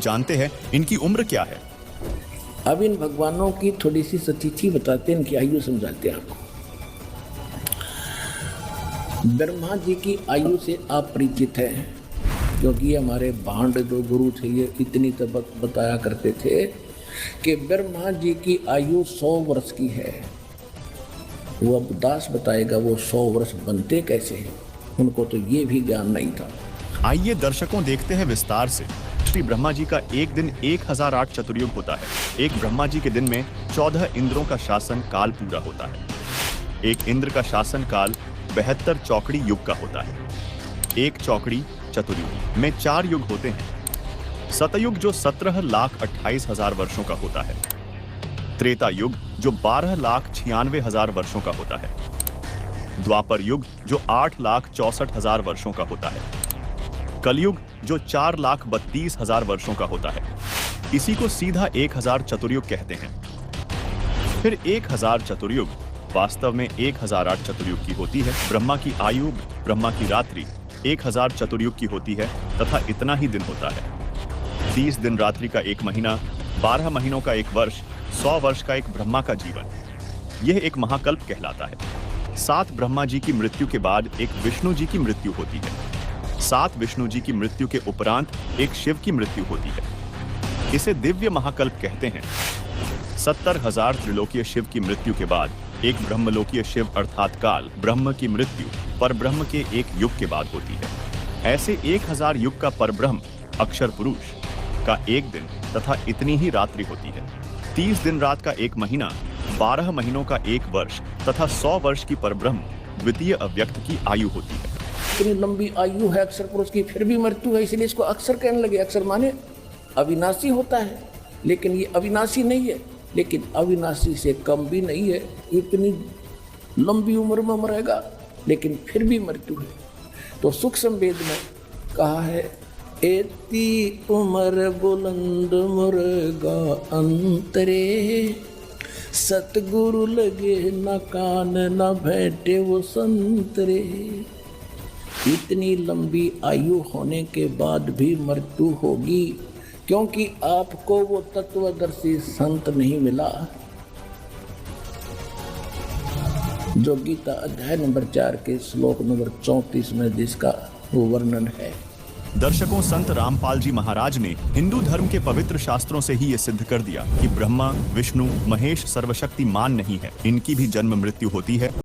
जानते हैं इनकी उम्र क्या है। अब इन भगवानों की थोड़ी सी सतिथि बताते हैं, इनकी आयु समझाते हैं आपको। ब्रह्मा जी की आयु से आप परिचित हैं, क्योंकि हमारे भांड जो गुरु थे ये इतनी तबक बताया करते थे कि ब्रह्मा जी की आयु 100 वर्ष की है। वो अब दास बताएगा वो 100 वर्ष बनते कैसे हैं, उनको तो ये भी ज्ञान नहीं था। आइए दर्शकों देखते हैं विस्तार से। श्री ब्रह्मा जी का एक दिन 1008 चतुर्युग होता है। एक ब्रह्मा जी के दिन में 14 इंद्रों का शासन काल पूरा होता है। एक इंद्र का शासन काल 72 चौकड़ी युग का होता है। एक चौकड़ी चतुर्युग में 4 युग होते हैं। सतयुग जो 17,28,000 वर्षों का होता है। त्रेता युग जो 12,96,000 वर्षों का होता है। द्वापर युग जो 8,64,000 वर्षों का होता है। कलयुग जो 4,32,000 वर्षों का होता है। इसी को सीधा 1000 चतुर्युग कहते हैं। फिर 1000 चतुर्युग वास्तव में 1008 चतुर्युग की होती है। ब्रह्मा की आयु, ब्रह्मा की रात्रि 1000 चतुर्युग की होती है तथा इतना ही दिन होता है। 30 दिन रात्रि का एक महीना, 12 महीनों का एक वर्ष, 100 वर्ष का एक ब्रह्मा का जीवन, यह एक महाकल्प कहलाता है। 7 ब्रह्मा जी की मृत्यु के बाद एक विष्णु जी की मृत्यु होती है। 7 विष्णु जी की मृत्यु के उपरांत एक शिव की मृत्यु होती है। इसे दिव्य महाकल्प कहते हैं। 70,000 त्रिलोकीय शिव की मृत्यु के बाद एक ब्रह्मलोकीय शिव अर्थात काल ब्रह्म की मृत्यु परब्रह्म के एक युग के बाद होती है। ऐसे 1000 युग का परब्रह्म अक्षर पुरुष का एक दिन तथा इतनी ही रात्रि होती है। 30 दिन रात का एक महीना, 12 महीनों का एक वर्ष तथा 100 वर्ष की परब्रह्म द्वितीय अव्यक्त की आयु होती है। इतनी लंबी आयु है अक्षर पुरुष की, फिर भी मृत्यु है, इसलिए इसको अक्षर कहने लगे। अक्षर माने अविनाशी होता है, लेकिन ये अविनाशी नहीं है, लेकिन अविनाशी से कम भी नहीं है। इतनी लंबी उम्र में मरेगा लेकिन फिर भी मृत्यु है। तो सूक्ष्म वेद में कहा है, एती उम्र बुलंद मुर्गा अंतरे, सतगुरु लगे न कान न बैठे वो संतरे। इतनी लंबी आयु होने के बाद भी मृत्यु होगी, क्योंकि आपको वो तत्वदर्शी संत नहीं मिला जो गीता अध्याय नंबर 4 के श्लोक नंबर 34 में जिसका वो वर्णन है। दर्शकों, संत रामपाल जी महाराज ने हिंदू धर्म के पवित्र शास्त्रों से ही ये सिद्ध कर दिया कि ब्रह्मा, विष्णु, महेश सर्वशक्तिमान नहीं है, इनकी भी जन्म मृत्यु होती है।